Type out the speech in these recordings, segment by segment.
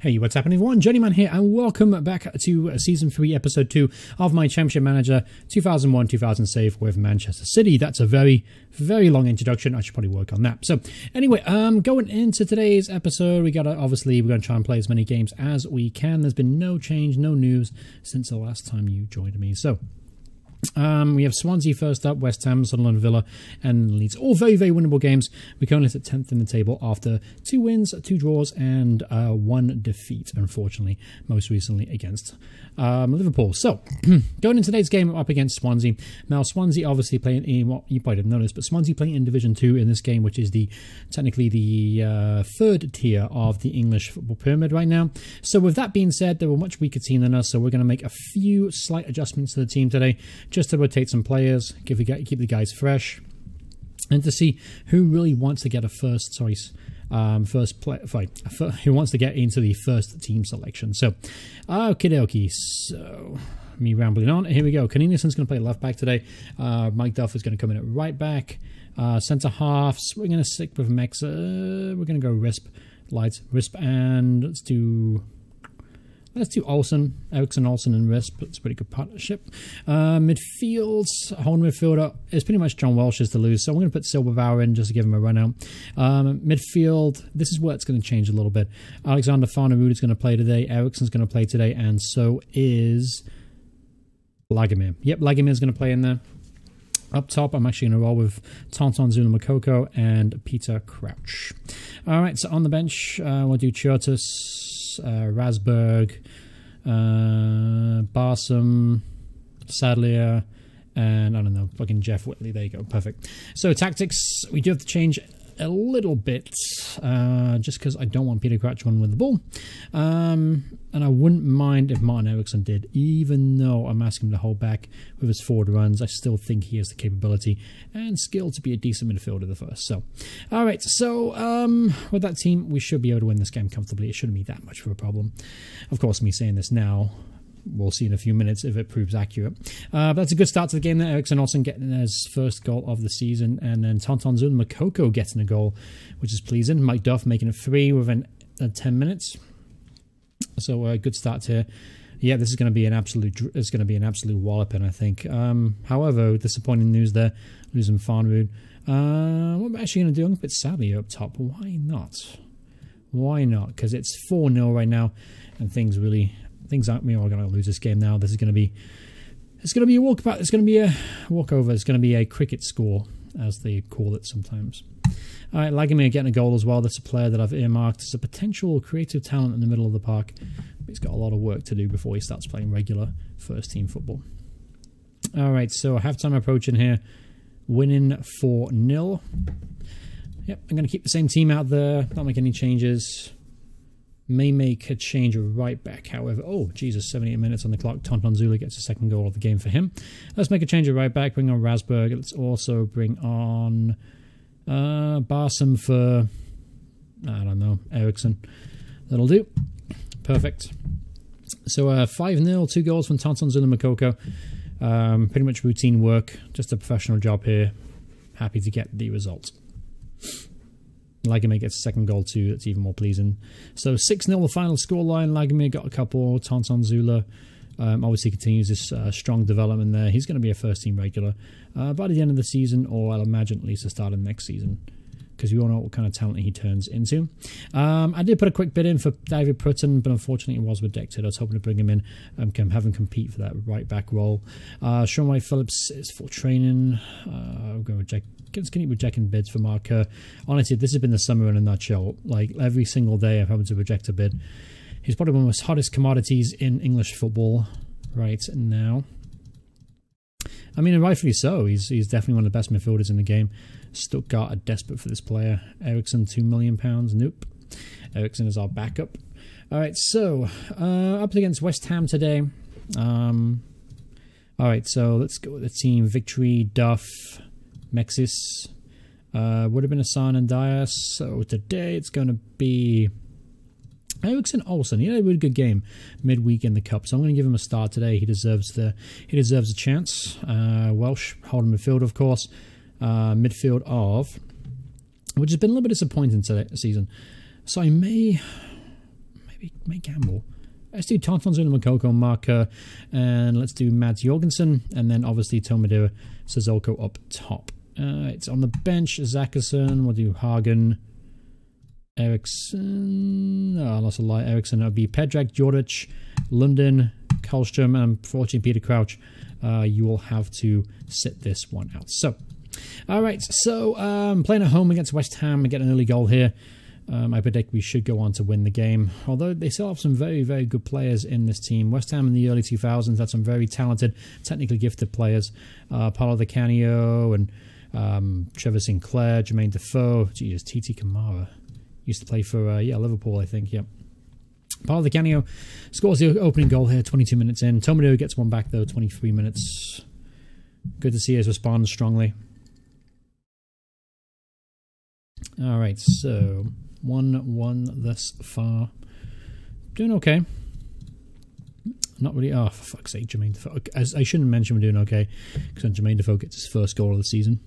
Hey, what's happening everyone? Journeyman here and welcome back to Season 3, Episode 2 of my Championship Manager 2001-2000 save with Manchester City. That's a very, very long introduction. I should probably work on that. So, anyway, going into today's episode, we're going to try and play as many games as we can. There's been no change, no news since the last time you joined me. So, we have Swansea first up, West Ham, Sunderland, Villa, and Leeds. All very, very winnable games. We're currently at 10th in the table after 2 wins, 2 draws, and 1 defeat, unfortunately, most recently against Liverpool. So, going into today's game up against Swansea. Now, Swansea obviously playing in, well, you probably didn't notice, but Swansea playing in Division 2 in this game, which is technically the third tier of the English football pyramid right now. So, with that being said, they're a much weaker team than us, so we're going to make a few slight adjustments to the team today, just to rotate some players, keep the guys fresh, and to see who really wants to get who wants to get into the first team selection. So, okie dokie. So, me rambling on. Here we go. Corneliussen's going to play left back today. Mike Duff is going to come in at right back. Centre halves, we're going to stick with Mexa. We're going to go Risp, and let's do Olsen, Eriksson, Olsen, and Risp. That's a pretty good partnership. Midfield, holding midfielder is pretty much John Welsh's to lose, so I'm going to put Silberbauer in just to give him a run out. Midfield, this is where it's going to change a little bit. Alexander Farnerud is going to play today, Eriksson's going to play today, and so is Lagomir. Yep, Lagomir is going to play in there. Up top, I'm actually going to roll with Tonton Zula Makoko and Peter Crouch. Alright, so on the bench, we'll do Chiotis, Rasberg, Barsom, Sadlier, and I don't know, fucking Jeff Whitley. There you go, perfect. So tactics, we do have to change a little bit, just because I don't want Peter Crouch running with the ball, and I wouldn't mind if Martin Eriksson did, even though I'm asking him to hold back with his forward runs. I still think he has the capability and skill to be a decent midfielder the first. So, alright, so with that team, we should be able to win this game comfortably. It shouldn't be that much of a problem. Of course, me saying this now, we'll see in a few minutes if it proves accurate. But that's a good start to the game there. Eriksson Olsen getting his first goal of the season, and then Tonton Zula Makoko getting a goal, which is pleasing. Mike Duff making it 3 within 10 minutes. So a good start here. Yeah, this is going to be an absolute walloping, I think. However, disappointing news there, losing Farnerud. What am I actually going to do? I'm going to put Sally up top. Why not? Why not? Because it's 4-0 right now, and things aren't me. We're going to lose this game now. It's going to be a walkabout. It's going to be a walkover. It's going to be a cricket score, as they call it sometimes. All right, Lagomir getting a goal as well. That's a player that I've earmarked as a potential creative talent in the middle of the park. But he's got a lot of work to do before he starts playing regular first-team football. All right, so halftime approaching here. Winning 4-0. Yep, I'm going to keep the same team out there. Not make any changes. May make a change right back, however. Oh, Jesus, 78 minutes on the clock. Tonton Zula gets a second goal of the game for him. Let's make a change of right back. Bring on Rasberg. Let's also bring on Barsom for, I don't know, Eriksson. That'll do. Perfect. So 5-0, 2 goals from Tonton Zula Makoko. Pretty much routine work. Just a professional job here. Happy to get the result. Lagomir gets a second goal too. That's even more pleasing. So 6-0 the final scoreline. Lagomir got a couple. Tonton Zula obviously continues this strong development there. He's going to be a first-team regular by the end of the season, or I'll imagine at least the start of next season, because we all know what kind of talent he turns into. I did put a quick bid in for David Prutton, but unfortunately it was rejected. I was hoping to bring him in and have him compete for that right-back role. Sean White-Phillips is full training. I'll go with Jack. Getting rejecting bids for Mark Kerr. Honestly, this has been the summer in a nutshell. Like, every single day I've had to reject a bid. He's probably one of the most hottest commodities in English football right now. I mean, and rightfully so. He's definitely one of the best midfielders in the game. Stuttgart are desperate for this player. Eriksson, £2 million. Nope. Eriksson is our backup. Alright, so up against West Ham today. Alright, so let's go with the team. Victory, Duff, Mexis, would have been Hassan and Dias. So today it's going to be Eriksson Olsen. He had a really good game midweek in the cup, so I'm going to give him a start today. He deserves a chance. Welsh holding midfield, of course. Midfield of, which has been a little bit disappointing today season. So I may maybe make Gamble. Let's do Tonton Zula Makoko, Marker, and let's do Mads Jorgensen, and then obviously Tomadura Sissoko up top. It's on the bench, Zacherson, we'll do Hagen, Eriksson, lots of light, Eriksson, it'll be Pedrak, Jordic, London, Karlström, and unfortunately Peter Crouch. You will have to sit this one out. So, alright, so playing at home against West Ham and get an early goal here. I predict we should go on to win the game, although they still have some very, very good players in this team. West Ham in the early 2000s had some very talented, technically gifted players. Paulo Di Canio and Trevor Sinclair, Jermaine Defoe, Jesus, Titi Kamara. Used to play for, Liverpool, I think, yep. Paulo Di Canio scores the opening goal here, 22 minutes in. Tomadura gets one back, though, 23 minutes. Good to see us respond strongly. Alright, so 1-1 thus far. Doing okay. Not really. Oh, for fuck's sake, Jermaine Defoe. I shouldn't mention we're doing okay, because Jermaine Defoe gets his first goal of the season.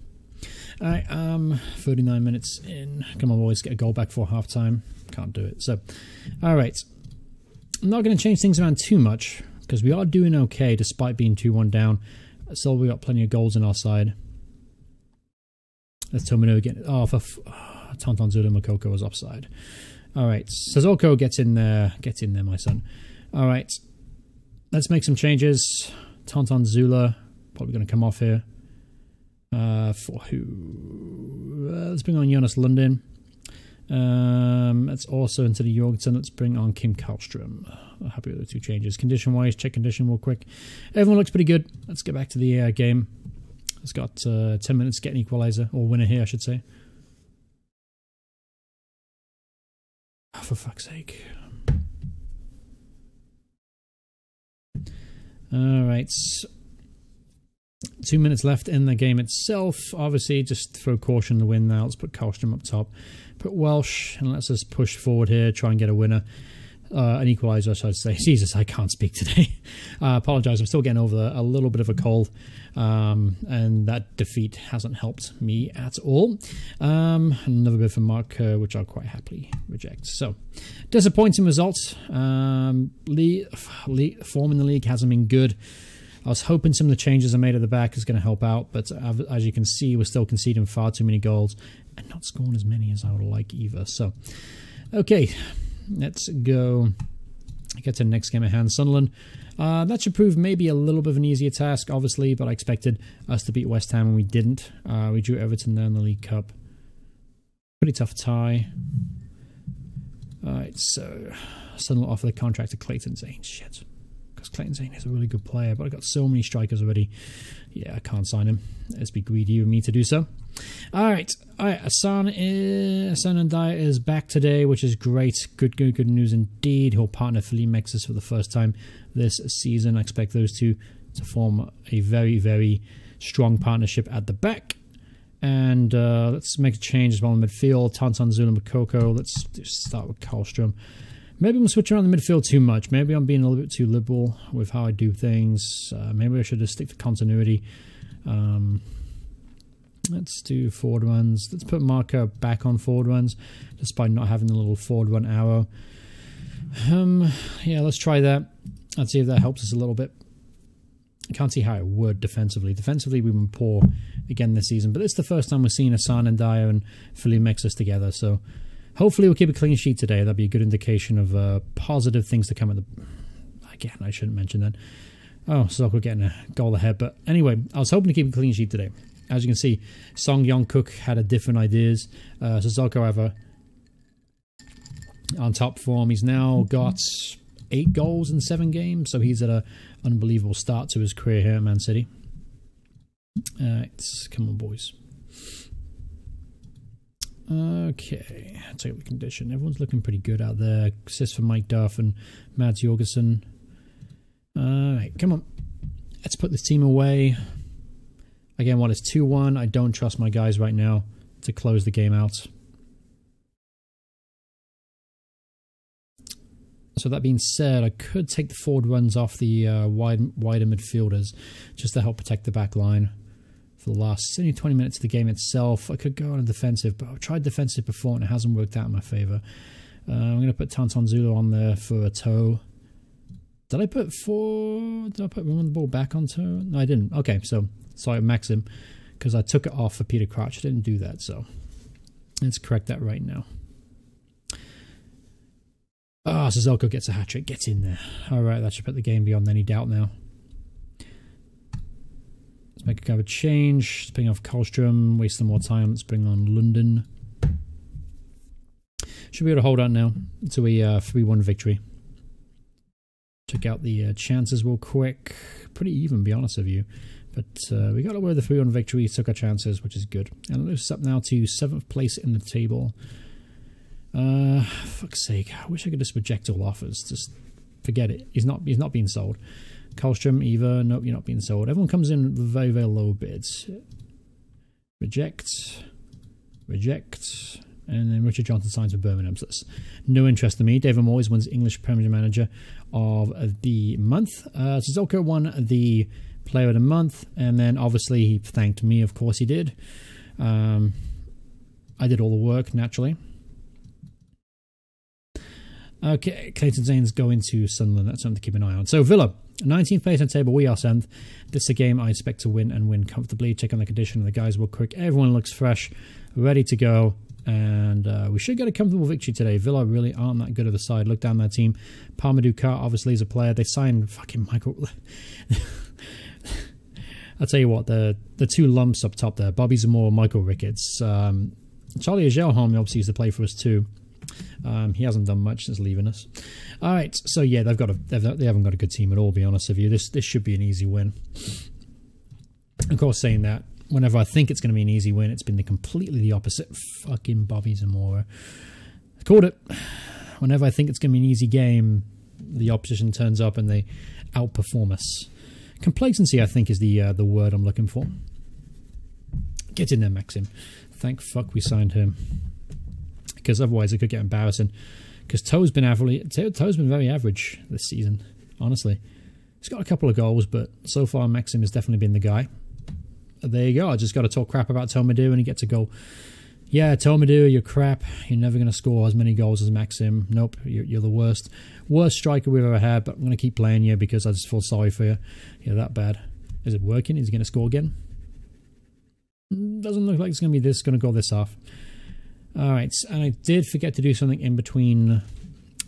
Alright, 39 minutes in. Come on, boys, get a goal back for half time. Can't do it. So, alright. I'm not going to change things around too much, because we are doing okay despite being 2-1 down. Still, we got plenty of goals on our side. Let's Tomino again. Oh, for Tonton Zula Makoko was offside. Alright, Sissoko gets in there. Get in there, my son. Alright, let's make some changes. Tonton Zula, probably going to come off here. For who? Let's bring on Jonas Lundin. Let's also, into the Jorgensen, let's bring on Kim Karlström. I'm happy with the two changes. Condition-wise, check condition real quick. Everyone looks pretty good. Let's get back to the game. It's got 10 minutes to get an equalizer, or winner here, I should say. Oh, for fuck's sake. Alright. 2 minutes left in the game itself. Obviously, just throw caution to win now. Let's put Karlström up top. Put Welsh, and let's just push forward here, try and get a winner. An equalizer, so I'd say. Jesus, I can't speak today. I apologise, I'm still getting over a little bit of a cold. And that defeat hasn't helped me at all. Another bit from Mark, which I'll quite happily reject. So, disappointing results. Form in the league hasn't been good. I was hoping some of the changes I made at the back is going to help out, but as you can see, we're still conceding far too many goals and not scoring as many as I would like either. So, okay, let's go get to the next game at hand. Sunderland. That should prove maybe a little bit of an easier task, obviously, but I expected us to beat West Ham and we didn't. We drew Everton there in the League Cup. Pretty tough tie. Alright, so Sunderland offer the contract to Clayton Zane. Shit. Because Clayton Zane is a really good player, but I've got so many strikers already. Yeah, I can't sign him. Let's be greedy of me to do so. Alright, Hassan Ndiaye is back today, which is great. Good news indeed. He'll partner Philippe Mexis for the first time this season. I expect those two to form a very, very strong partnership at the back. And let's make a change as well in midfield. Tonton Zula Makoko. Let's just start with Karlström. Maybe I'm switching around the midfield too much. Maybe I'm being a little bit too liberal with how I do things. Maybe I should just stick to continuity. Let's do forward runs. Let's put Marker back on forward runs, despite not having the little forward run arrow. Yeah, let's try that. Let's see if that helps us a little bit. I can't see how it would defensively. Defensively, we've been poor again this season, but it's the first time we're seeing Hassan Ndiaye and Philippe Mexis together, so hopefully we'll keep a clean sheet today. That'd be a good indication of positive things to come at the... Again, I shouldn't mention that. Oh, Sissoko getting a goal ahead, but anyway, I was hoping to keep a clean sheet today. As you can see, Song Yong-Kook had different ideas. Sissoko, however, on top form. He's now got 8 goals in 7 games, so he's at an unbelievable start to his career here at Man City. Come on, boys. Okay, take up the condition. Everyone's looking pretty good out there. Assist for Mike Duff and Mads Jorgensen. Alright, come on. Let's put this team away. Again, while it's 2-1, I don't trust my guys right now to close the game out. So that being said, I could take the forward runs off the wider midfielders just to help protect the back line for the last only 20 minutes of the game itself. I could go on a defensive, but I've tried defensive before and it hasn't worked out in my favour. I'm going to put Tanton Zulu on there for a toe. Did I put room on the ball back on toe? No, I didn't. Okay, so sorry, Maxim, because I took it off for Peter Crouch. I didn't do that, so let's correct that right now. Ah, so Zelko gets a hat-trick. Gets in there. All right, that should put the game beyond any doubt now. Let's make a kind of a change. Let's bring off Karlstrom. Waste some more time. Let's bring on London. Should be able to hold on now to a 3-1 victory. Check out the chances real quick. Pretty even, to be honest with you. But we got away with the 3-1 victory. Took our chances, which is good. And it's up now to 7th place in the table. Fuck's sake. I wish I could just reject all offers. Just forget it. He's not being sold. Karlstrom, Eva, nope, you're not being sold. Everyone comes in with very, very low bids. Reject. Reject. And then Richard Johnson signs for Birmingham. So that's no interest to me. David Moyes wins English Premier Manager of the month. Sissoko won the Player of the Month. And then obviously he thanked me. Of course he did. I did all the work, naturally. Okay, Clayton Zane's going to Sunderland. That's something to keep an eye on. So Villa, 19th place on the table. We are 7th. This is a game I expect to win and win comfortably. Check on the condition of the guys real quick. Everyone looks fresh, ready to go. And we should get a comfortable victory today. Villa really aren't that good of a side. Look down their team. Parmadou Kart obviously is a player. They signed fucking Michael. I'll tell you what, the two lumps up top there, Bobby Zamora, Michael Ricketts. Charlie Ajelholm obviously used to play for us too. He hasn't done much since leaving us. All right, so yeah, they haven't got a good team at all. To be honest with you, this should be an easy win. Of course, saying that, whenever I think it's going to be an easy win, it's been completely the opposite. Fucking Bobby Zamora, I called it. Whenever I think it's going to be an easy game, the opposition turns up and they outperform us. Complacency, I think, is the word I'm looking for. Get in there, Maxim. Thank fuck we signed him. Because otherwise it could get embarrassing. Because Toe's been very average this season, honestly. He's got a couple of goals, but so far Maxim has definitely been the guy. There you go. I just got to talk crap about Tomadou and he gets a goal. Yeah, Tomadou, you're crap. You're never going to score as many goals as Maxim. Nope, you're the worst. Worst striker we've ever had, but I'm going to keep playing you because I just feel sorry for you. You're that bad. Is it working? Is he going to score again? Doesn't look like it's going to be going to go this off. Alright, and I did forget to do something in between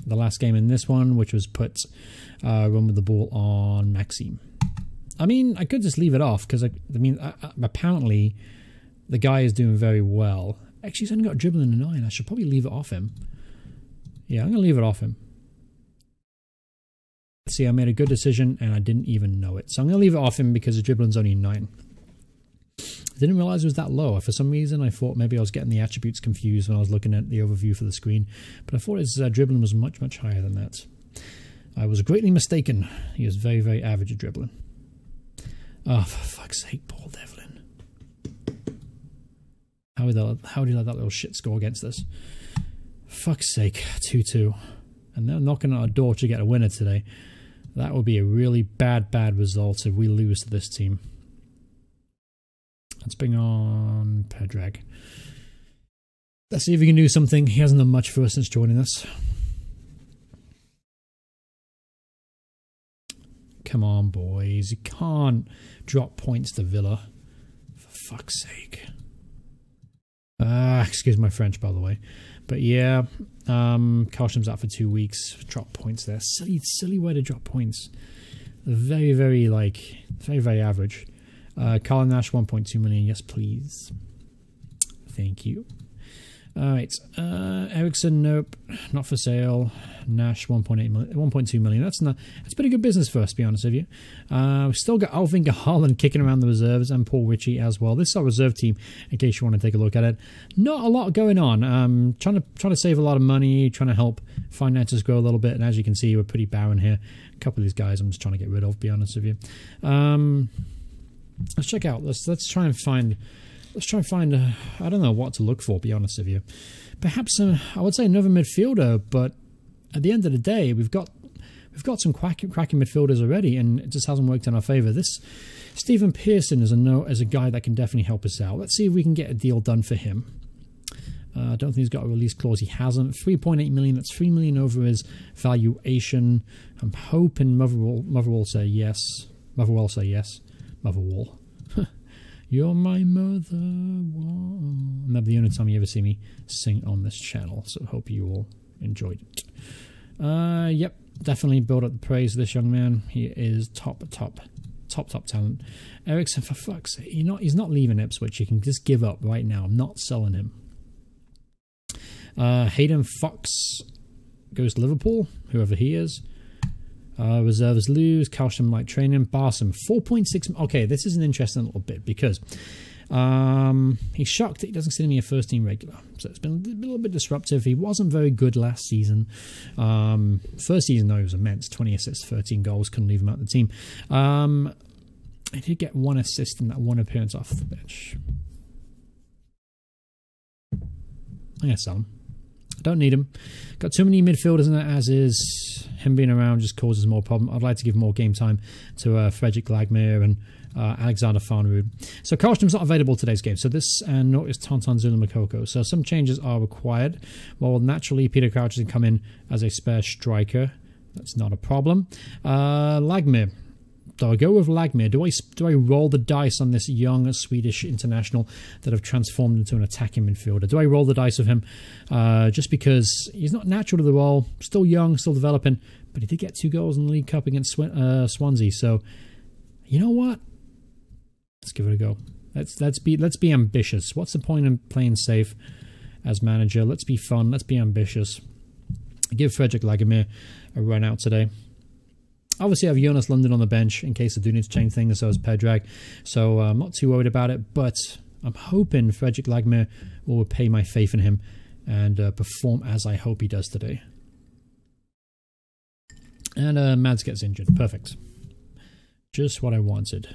the last game and this one, which was put run with the ball on Maxime. I mean, I could just leave it off, because, apparently the guy is doing very well. Actually, he's only got dribbling in 9. I should probably leave it off him. Yeah, I'm going to leave it off him. See, I made a good decision, and I didn't even know it. So I'm going to leave it off him, because the dribbling's only 9. I didn't realize it was that low. For some reason, I thought maybe I was getting the attributes confused when I was looking at the overview for the screen. But I thought his dribbling was much, much higher than that. I was greatly mistaken. He was very, very average at dribbling. Oh, for fuck's sake, Paul Devlin. How did he let that little shit score against us? Fuck's sake, 2-2. And they're knocking on our door to get a winner today. That would be a really bad, bad result if we lose to this team. Let's bring on Pedrag. Let's see if he can do something. He hasn't done much for us since joining us. Come on, boys. You can't drop points to Villa. For fuck's sake. Excuse my French, by the way. But yeah, Karlstrom's out for 2 weeks. Drop points there. Silly way to drop points. Very, very, very average. Carl Nash, 1.2 million. Yes, please. Thank you. Alright. Ericsson, nope. Not for sale. Nash, 1.2 million. That's pretty good business for us, to be honest with you. We've still got Alvin Haaland kicking around the reserves and Paul Ritchie as well. This is our reserve team, in case you want to take a look at it. Not a lot going on. Trying to save a lot of money, trying to help finances grow a little bit, and as you can see, we're pretty barren here. A couple of these guys I'm just trying to get rid of, to be honest with you. Let's check out. Let's try and find. I don't know what to look for, to be honest with you. Perhaps I would say another midfielder, but at the end of the day, we've got some cracking midfielders already, and it just hasn't worked in our favour. This Stephen Pearson is a guy that can definitely help us out. Let's see if we can get a deal done for him. I don't think he's got a release clause. He hasn't. 3.8 million. That's 3 million over his valuation. I'm hoping Motherwell say yes. Motherwell say yes. Motherwell. You're my mother. Maybe the only time you ever see me sing on this channel. So hope you all enjoyed it. Yep. Definitely build up the praise of this young man. He is top talent. Ericsson, for fuck's sake, he's not leaving Ipswich. You can just give up right now. I'm not selling him. Hayden Fox goes to Liverpool, whoever he is. Reserves lose. Calcium light training. Barsom 4.6. Okay, this is an interesting little bit because he's shocked that he doesn't consider me a first team regular. So it's been a little bit disruptive. He wasn't very good last season. First season though, he was immense. 20 assists, 13 goals. Couldn't leave him out of the team. I did get 1 assist in that 1 appearance off the bench. I'm gonna sell him. I don't need him. Got too many midfielders in that as is. Him being around just causes more problem. I'd like to give more game time to Frederick Lagmere and Alexander Farnerud. So Karlstrom's not available today's game. So this and nor is Tonton Zulu Makoko. So some changes are required. Well, naturally Peter Crouch can come in as a spare striker. That's not a problem. Lagmere. Do I go with Lagmere? Do I roll the dice on this young Swedish international that have transformed into an attacking midfielder? Do I roll the dice with him just because he's not natural to the role, still young, still developing, but he did get 2 goals in the League Cup against Swansea. So, you know what? Let's give it a go. Let's be ambitious. What's the point in playing safe as manager? Let's be fun. Let's be ambitious. Give Frederick Lagmere a run out today. Obviously, I have Jonas London on the bench in case I do need to change things, so is Predrag. So I'm not too worried about it, but I'm hoping Frederick Lagmere will repay my faith in him and perform as I hope he does today. And Mads gets injured. Perfect. Just what I wanted.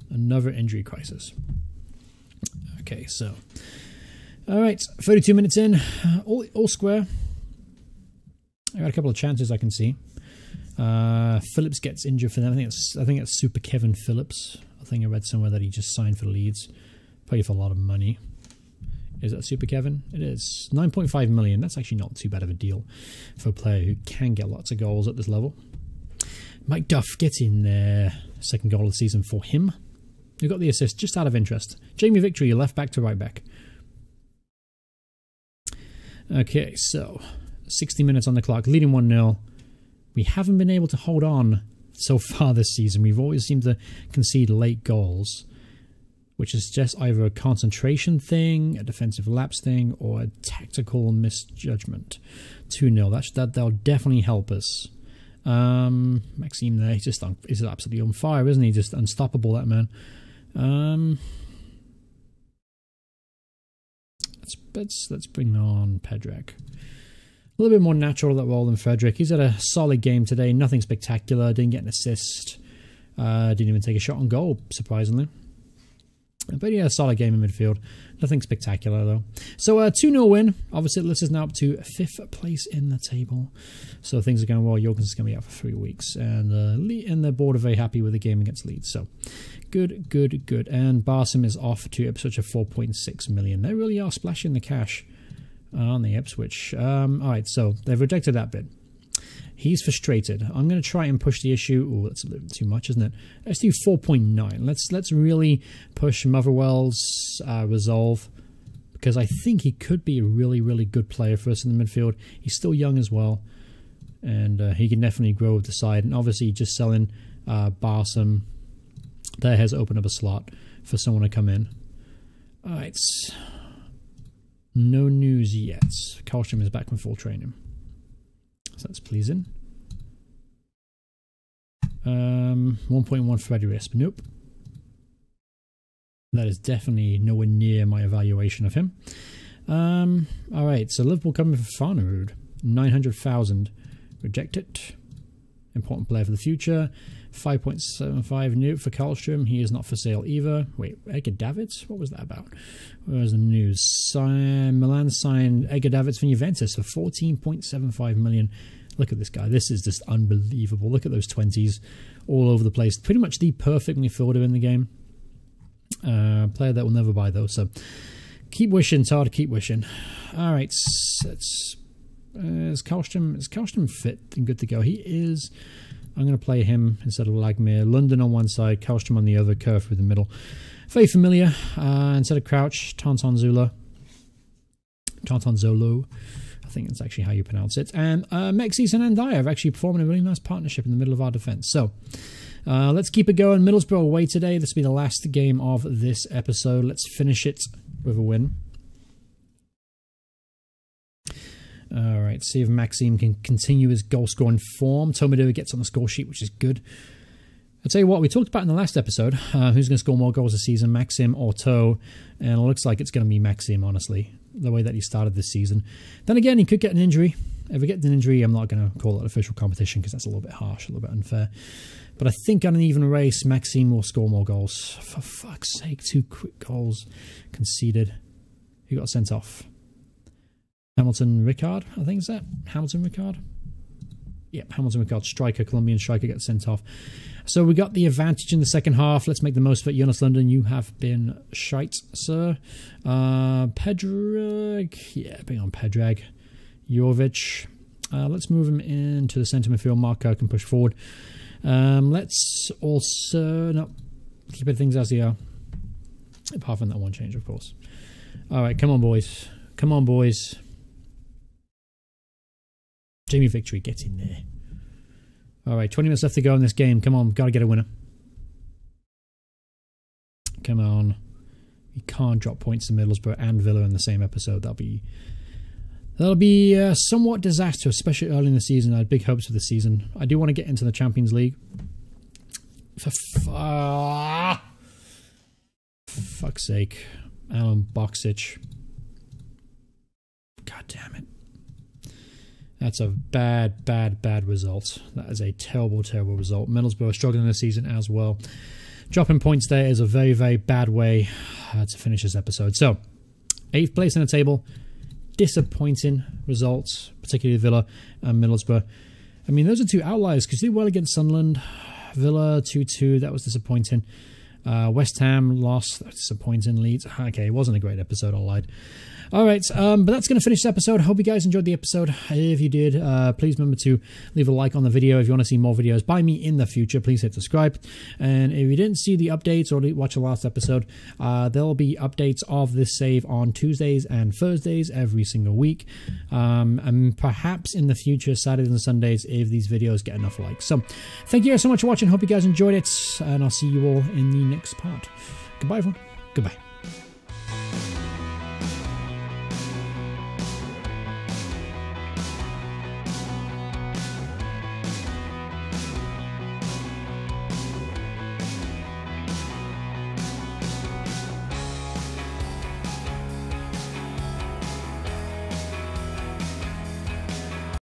Another injury crisis. Okay, so. Alright, 32 minutes in. All square. I got a couple of chances I can see. Phillips gets injured for them. I think it's Super Kevin Phillips. I think I read somewhere that he just signed for Leeds. Probably for a lot of money. Is that Super Kevin? It is. 9.5 million. That's actually not too bad of a deal for a player who can get lots of goals at this level. Mike Duff gets in there. Second goal of the season for him. Who got the assist? Just out of interest. Jamie Victory, left back to right back. Okay, so 60 minutes on the clock. Leading 1-0. We haven't been able to hold on so far this season. We've always seemed to concede late goals, which is just either a concentration thing, a defensive lapse thing, or a tactical misjudgment. 2-0. That'll definitely help us. Maxime there, he's absolutely on fire, isn't he? Just unstoppable, that man. Let's bring on Predrag. A little bit more natural that role than Frederick. He's had a solid game today. Nothing spectacular. Didn't get an assist. Didn't even take a shot on goal, surprisingly. But yeah, a solid game in midfield. Nothing spectacular, though. So 2-0 win. Obviously, this is now up to 5th place in the table. So things are going well. Jorgensen's going to be out for 3 weeks. And the board are very happy with the game against Leeds. So good, good, good. And Barsom is off to Ipswich of 4.6 million. They really are splashing the cash on the Ipswich. Alright, so they've rejected that bid. He's frustrated. I'm going to try and push the issue. Oh, that's a little bit too much, isn't it? Let's do 4.9. Let's really push Motherwell's resolve, because I think he could be a really, really good player for us in the midfield. He's still young as well, and he can definitely grow with the side. And obviously, just selling Barsom there has opened up a slot for someone to come in. Alright. No news yet. Karlstrom is back from full training. So that's pleasing. 1.1 Freddie Risp. Nope. That is definitely nowhere near my evaluation of him. Alright, so Liverpool coming for Farnerud. 900,000. Reject it. Important player for the future. 5.75 new for Karlstrom. He is not for sale either. Wait, Edgar Davids? What was that about? Where's the news? Milan signed Edgar Davids from Juventus for 14.75 million. Look at this guy. This is just unbelievable. Look at those 20s all over the place. Pretty much the perfect midfielder in the game. Player that will never buy though. So Keep wishing, Todd. Keep wishing. All right. Is Karlstrom fit and good to go? He is. I'm going to play him instead of Lagmere. London on one side, Karlstrom on the other, Kerr through the middle. Very familiar. Instead of Crouch, Tontonzolo. I think that's actually how you pronounce it. And Mexis and Andai have actually performed a really nice partnership in the middle of our defence. So let's keep it going. Middlesbrough away today. This will be the last game of this episode. Let's finish it with a win. All right, see if Maxime can continue his goal-scoring form. Tomadou gets on the score sheet, which is good. I'll tell you what, we talked about in the last episode, who's going to score more goals this season, Maxime or Toe, and it looks like it's going to be Maxime, honestly, the way that he started this season. Then again, he could get an injury. If he gets an injury, I'm not going to call it official competition because that's a little bit harsh, a little bit unfair. But I think on an even race, Maxime will score more goals. For fuck's sake, 2 quick goals conceded. Who got sent off? Hamilton Ricard, I think is that? Hamilton Ricard? Yep, Hamilton Ricard, striker, Colombian striker, gets sent off. So we got the advantage in the second half. Let's make the most of it. Jonas London, you have been shite, sir. Pedrag, yeah, bring on Pedrag. Jovic, let's move him into the centre midfield. Mark Kerr can push forward. Let's also, no, keep things as they are. Apart from that one change, of course. All right, come on, boys. Come on, boys. Jamie Victory, get in there. All right, 20 minutes left to go in this game. Come on, got to get a winner. Come on. You can't drop points to Middlesbrough and Villa in the same episode. That'll be somewhat disastrous, especially early in the season. I had big hopes for the season. I do want to get into the Champions League. For fuck's sake. Alan Boksic. God damn it. That's a bad result. That is a terrible result. Middlesbrough are struggling this season as well. Dropping points there is a very bad way to finish this episode. So, 8th place in the table. Disappointing results, particularly Villa and Middlesbrough. I mean, those are 2 outliers because they did well against Sunderland. Villa 2-2, that was disappointing. West Ham lost, that was disappointing. Leeds, okay, it wasn't a great episode, I lied. Alright, but that's going to finish this episode. I hope you guys enjoyed the episode. If you did, please remember to leave a like on the video. If you want to see more videos by me in the future, please hit subscribe. And if you didn't see the updates or watch the last episode, there will be updates of this save on Tuesdays and Thursdays every single week. And perhaps in the future, Saturdays and Sundays, if these videos get enough likes. So, thank you guys so much for watching. Hope you guys enjoyed it. And I'll see you all in the next part. Goodbye, everyone. Goodbye.